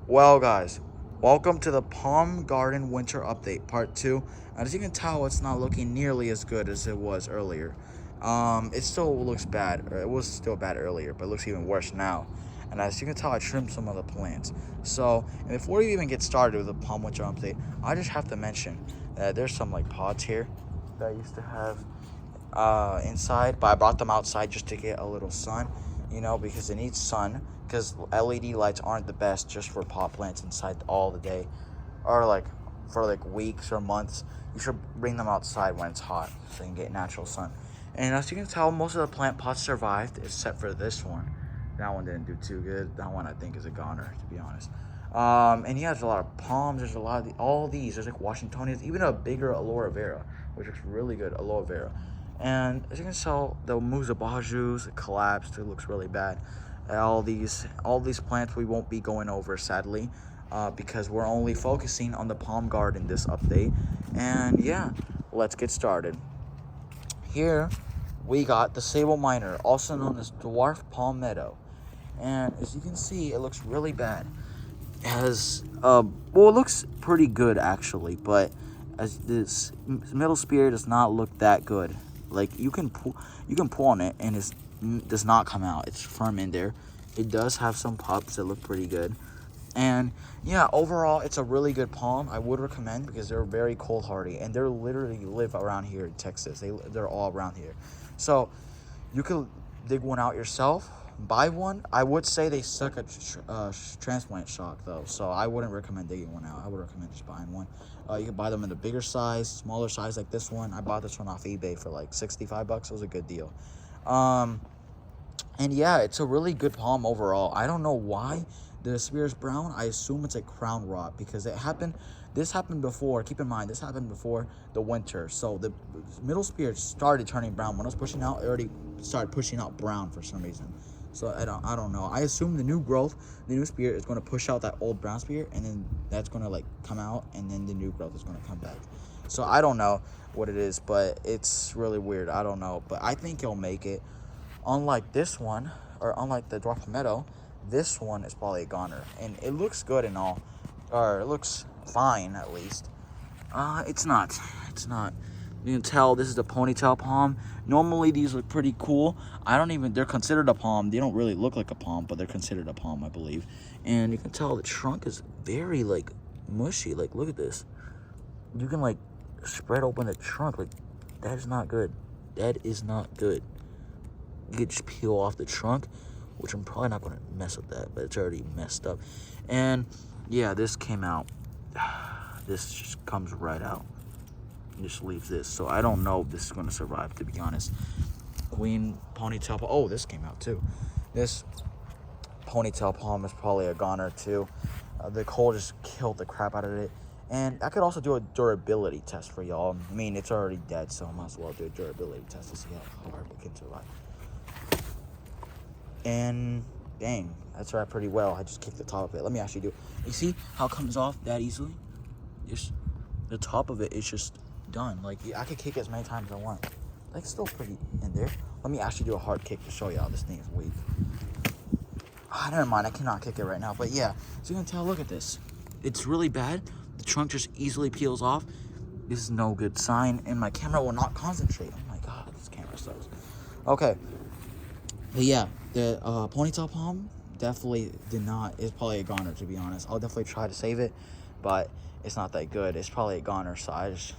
Well, guys, welcome to the Palm Garden Winter Update Part 2. As you can tell, it's not looking nearly as good as it was earlier. It still looks bad. Or it was still bad earlier, but it looks even worse now. And as you can tell, I trimmed some of the plants. So, and before we even get started with the Palm Winter Update, I just have to mention that there's some like pods here that I used to have inside, but I brought them outside just to get a little sun, because it needs sun, because LED lights aren't the best just for pot plants inside all the day, or like for like weeks or months. You should bring them outside when it's hot so you can get natural sun. And as you can tell, most of the plant pots survived except for this one. That one didn't do too good. That one I think is a goner, to be honest. And yeah, there's a lot of palms. There's a lot of all these. There's like Washingtonians, even a bigger aloe vera, which looks really good, aloe vera. And as you can tell, the musabajus collapsed. It looks really bad. All these plants we won't be going over, sadly, because we're only focusing on the palm garden this update. And yeah, let's get started. Here we got the Sago Minor, also known as Dwarf Palmetto. And as you can see, it looks really bad. It has, well, it looks pretty good actually, but as this middle spear does not look that good. Like you can pull on it and it does not come out. It's firm in there. It does have some pups that look pretty good. And yeah, overall, it's a really good palm. I would recommend because they're very cold hardy and they're literally live around here in Texas. They're all around here. So you could dig one out yourself, buy one. I would say they suck at transplant shock though, so I wouldn't recommend digging one out. I would recommend just buying one. You can buy them in the bigger size, smaller size like this one. I bought this one off eBay for like 65 bucks. It was a good deal. And yeah, it's a really good palm overall. I don't know why the spear is brown. I assume it's a crown rot because this happened before. Keep in mind, this happened before the winter. So the middle spear started turning brown. When I was pushing out, it already started pushing out brown for some reason. So I don't know. I assume the new spear is going to push out that old brown spear, and then that's going to like come out, and then the new growth is going to come back. So I don't know what it is, but it's really weird. I don't know, but I think you'll make it. Unlike this one, or unlike the Dwarf Palmetto, this one is probably a goner, and it looks good and all, or it looks fine at least. It's not. You can tell this is the Ponytail Palm. Normally these look pretty cool. They're considered a palm. They don't really look like a palm, but they're considered a palm, I believe. And you can tell the trunk is very like mushy. Like look at this. You can like spread open the trunk. Like that is not good. That is not good. You could just peel off the trunk, which I'm probably not going to mess with that, but it's already messed up. And yeah, this came out. This just comes right out. Just leaves this, so I don't know if this is going to survive, to be honest. Queen Ponytail Palm. Oh, this came out too. This Ponytail Palm is probably a goner too. The cold just killed the crap out of it. And I could also do a durability test for y'all. I mean, it's already dead, so I might as well do a durability test to see how hard it can survive. And dang, that's right pretty well. I just kicked the top of it. Let me actually do it. You see how it comes off that easily? Just the top of it is just done. Like I could kick it as many times as I want. Like still pretty in there. Let me actually do a hard kick to show y'all this thing is weak. Never mind, I cannot kick it right now. But yeah, so you can tell, look at this. It's really bad. The trunk just easily peels off. This is no good sign, and my camera will not concentrate. Oh my god, this camera sucks. Okay. But yeah, the Ponytail Palm definitely is probably a goner, to be honest. I'll definitely try to save it, but it's not that good. It's probably a goner, so I just,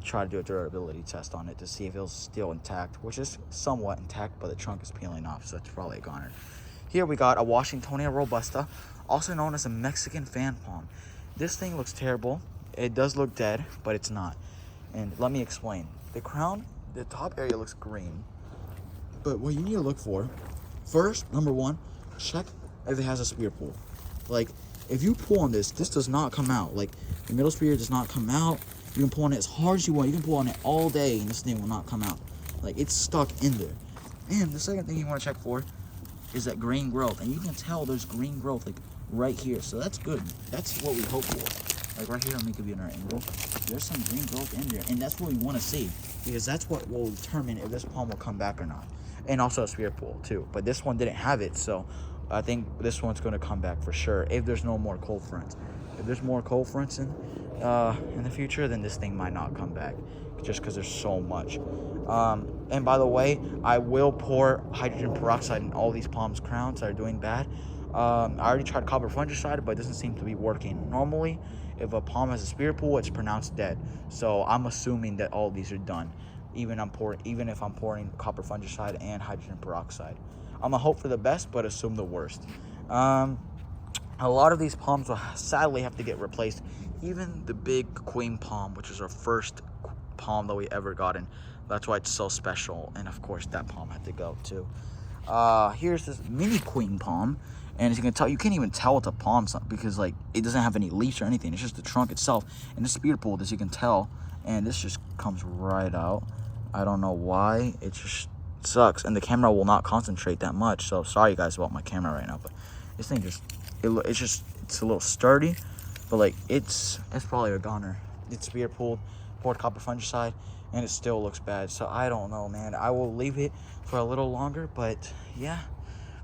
try to do a durability test on it to see if it's still intact, which is somewhat intact, but the trunk is peeling off, so it's probably a goner. Here we got a Washingtonia robusta, also known as a Mexican fan palm. This thing looks terrible. It does look dead, but it's not. And let me explain. The crown, the top area looks green, but what you need to look for, first, number one, check if it has a spear pull. Like, if you pull on this does not come out. Like, the middle spear does not come out. You can pull on it as hard as you want. You can pull on it all day, and this thing will not come out. Like, it's stuck in there. And the second thing you want to check for is that green growth. And you can tell there's green growth, like, right here. So that's good. That's what we hope for. Like, right here, let me give you another angle. There's some green growth in there, and that's what we want to see, because that's what will determine if this palm will come back or not. And also a spear pull, too. But this one didn't have it, so I think this one's going to come back for sure if there's no more cold fronts. If there's more cold fronts in the future, then this thing might not come back just because there's so much. And by the way, I will pour hydrogen peroxide in all these palms crowns that are doing bad. I already tried copper fungicide, but it doesn't seem to be working. Normally, if a palm has a spear pool, it's pronounced dead. So I'm assuming that all these are done, even if I'm pouring copper fungicide and hydrogen peroxide. I'm gonna hope for the best, but assume the worst. A lot of these palms will sadly have to get replaced. Even the big queen palm, which is our first palm that we ever gotten. That's why it's so special. And of course, that palm had to go too. Here's this mini queen palm. And as you can tell, you can't even tell it's a palm because like it doesn't have any leaves or anything. It's just the trunk itself. And the spear pool, as you can tell. And this just comes right out. I don't know why. It just sucks. And the camera will not concentrate that much. So sorry guys about my camera right now. But this thing it's a little sturdy. But like it's probably a goner. It's spear pooled, poured copper fungicide, and it still looks bad. So I don't know, man. I will leave it for a little longer, but yeah.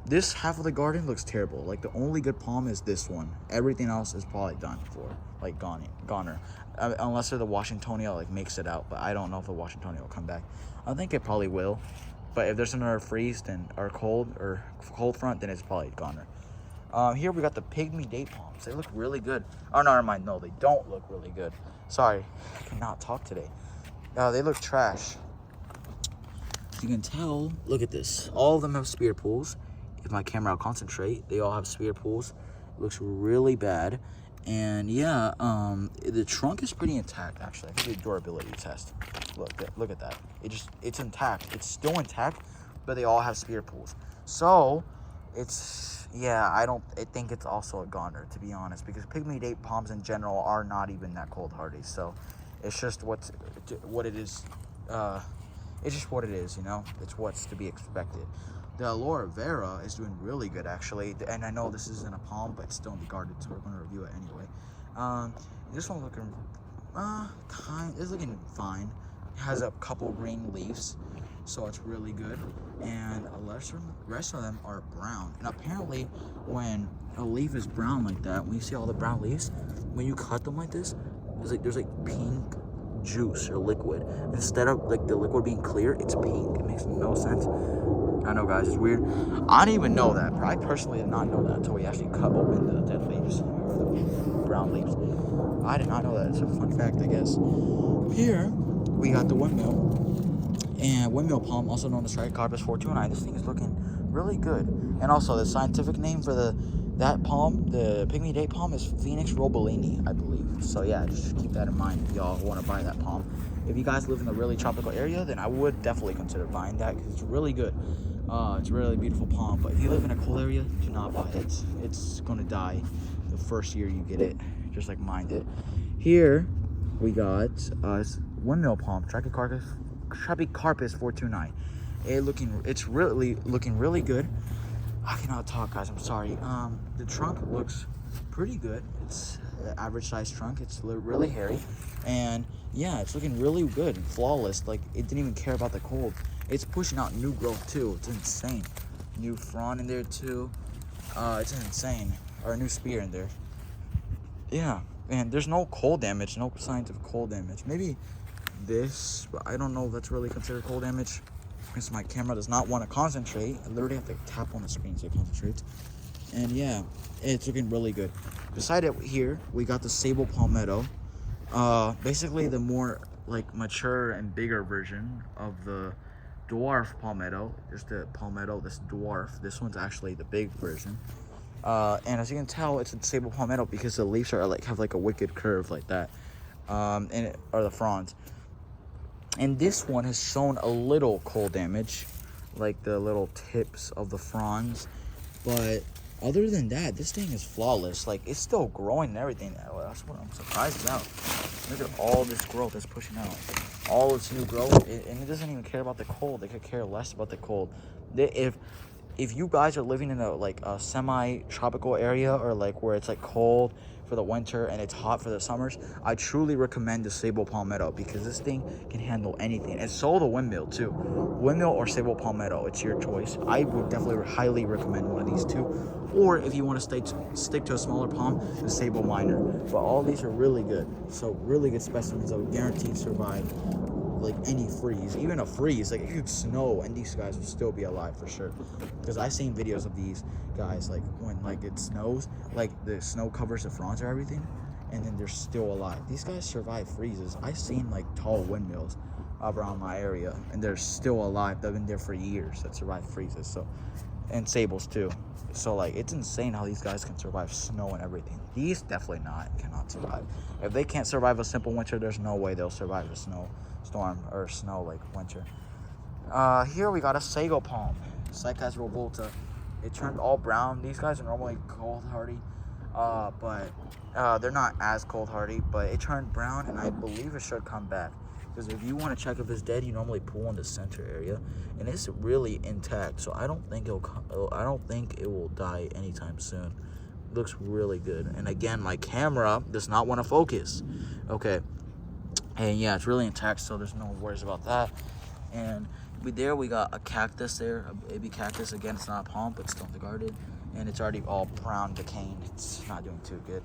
This half of the garden looks terrible. Like the only good palm is this one. Everything else is probably done for, like goner. Unless the Washingtonia like makes it out, but I don't know if the Washingtonia will come back. I think it probably will, but if there's another freeze or cold front, then it's probably goner. Here we got the Pygmy date palms. They look really good. Oh, no, never mind. No, they don't look really good. Sorry, I cannot talk today. They look trash. You can tell, look at this. All of them have spear pools. If my camera will concentrate, they all have spear pools. It looks really bad. And yeah, the trunk is pretty intact, actually. I can do a durability test. Look at that. It's intact. It's still intact, but they all have spear pools. So, I think it's also a goner, to be honest, because Pygmy date palms in general are not even that cold hardy. So, it's just what it is. It's just what it is, you know? It's what's to be expected. The aloe vera is doing really good, actually. And I know this isn't a palm, but it's still in the garden, so we're going to review it anyway. This one is looking fine. It has a couple green leaves, so it's really good. And the rest of them are brown. And apparently, when a leaf is brown like that, when you see all the brown leaves, when you cut them like this, there's like pink juice or liquid. Instead of like the liquid being clear, it's pink. It makes no sense. I know, guys, it's weird. I didn't even know that. I personally did not know that until we actually cut open the dead leaves, or the brown leaves. I did not know that. It's a fun fact, I guess. Here, we got the windmill. And windmill palm, also known as Trichocarpus 429. This thing is looking really good. And also, the scientific name for that palm, the Pygmy date palm, is Phoenix robellini, I believe. So yeah, just keep that in mind if y'all want to buy that palm. If you guys live in a really tropical area, then I would definitely consider buying that because it's really good. It's a really beautiful palm. But if you live in a cold area, do not buy it. It's going to die the first year you get it, just like mine did. Here, we got windmill palm, Trichocarpus 429. It's really looking really good. I cannot talk, guys. I'm sorry. The trunk looks pretty good. It's an average size trunk. It's really hairy, and yeah, it's looking really good and flawless. Like it didn't even care about the cold. It's pushing out new growth too. It's insane. New frond in there too. It's insane. Or a new spear in there. Yeah, and there's no cold damage. No signs of cold damage. Maybe this, but I don't know if that's really considered cold damage. Because my camera does not want to concentrate. I literally have to tap on the screen so it concentrates. And yeah, it's looking really good. Beside it here, we got the Sago Palmetto. Basically the more like mature and bigger version of the Dwarf Palmetto. There's the Palmetto, this Dwarf. This one's actually the big version. And as you can tell, it's a Sago Palmetto because the leaves are have like a wicked curve like that. And the fronds. And this one has shown a little cold damage, like the little tips of the fronds. But other than that, this thing is flawless. Like, it's still growing and everything. That's what I'm surprised about. Look at all this growth that's pushing out. All this new growth. And it doesn't even care about the cold. They could care less about the cold. If you guys are living in a semi-tropical area or like where it's like cold for the winter and it's hot for the summers, I truly recommend the Sago Palmetto because this thing can handle anything. And so the windmill too. Windmill or Sago Palmetto, it's your choice. I would definitely highly recommend one of these two. Or if you want to stick to a smaller palm, the Sago Minor. But all these are really good. So really good specimens that would guaranteed survive like any freeze, even a freeze. Like it could snow and these guys would still be alive for sure. Because I've seen videos of these guys like when like it snows, like the snow covers the fronds or everything, and then they're still alive. These guys survive freezes. I've seen like tall windmills around my area and they're still alive. They've been there for years that survive freezes. So, and sables too. So like it's insane how these guys can survive snow and everything. These definitely cannot survive. If they can't survive a simple winter, there's no way they'll survive a snowstorm or snow like winter. Here we got a Sago Palm, Cycas revolta. It turned all brown. These guys are normally cold hardy, but they're not as cold hardy. But it turned brown, and I believe it should come back. Because if you want to check if it's dead, you normally pull in the center area, and it's really intact. So I don't think it will die anytime soon. It looks really good. And again, my camera does not want to focus. Okay, and yeah, it's really intact, so there's no worries about that. And we got a cactus there, a baby cactus. Again, it's not a palm, but still in the garden, and it's already all brown, decaying. It's not doing too good.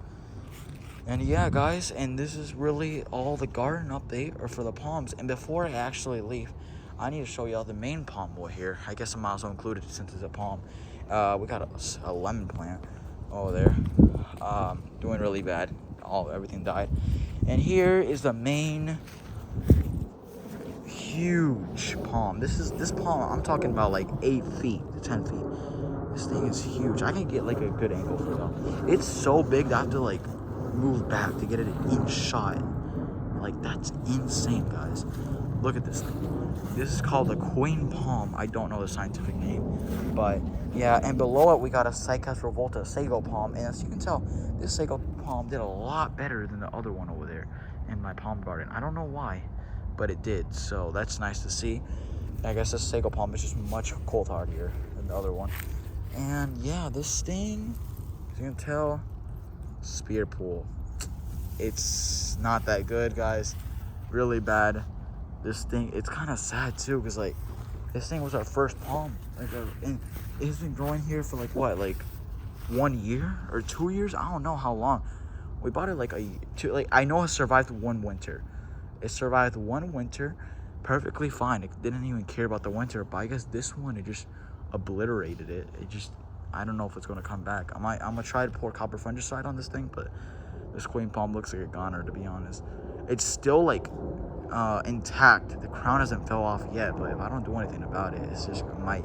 And yeah, guys, and this is really all the garden update or for the palms. And before I actually leave, I need to show y'all the main palm boy here. I guess I might as well include it since it's a palm. We got a lemon plant over there, doing really bad. Everything died. And here is the main huge palm. This palm, I'm talking about like 8 feet to 10 feet. This thing is huge. I can get like a good angle for y'all. It's so big that I have to like move back to get it in shot. Like that's insane, guys. Look at this thing. This is called the queen palm. I don't know the scientific name, but yeah. And below it we got a Cycas revolta, Sago Palm, and as you can tell, this Sago Palm did a lot better than the other one over there in my palm garden. I don't know why, but it did. So that's nice to see. I guess this Sago Palm is just much cold hardier than the other one. And yeah, this thing, as you can tell, spear pool. It's not that good, guys. Really bad. This thing, it's kind of sad too, because like this thing was our first palm. And it's been growing here for like what, like 1 year or 2 years? I don't know how long. We bought it like I know it survived one winter. It survived one winter perfectly fine. It didn't even care about the winter, but I guess this one, it just obliterated it. I don't know if it's going to come back. I'm going to try to pour copper fungicide on this thing, but this queen palm looks like a goner, to be honest. It's still like intact. The crown hasn't fell off yet, but if I don't do anything about it, it's just, it might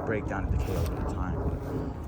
break down and decay over time.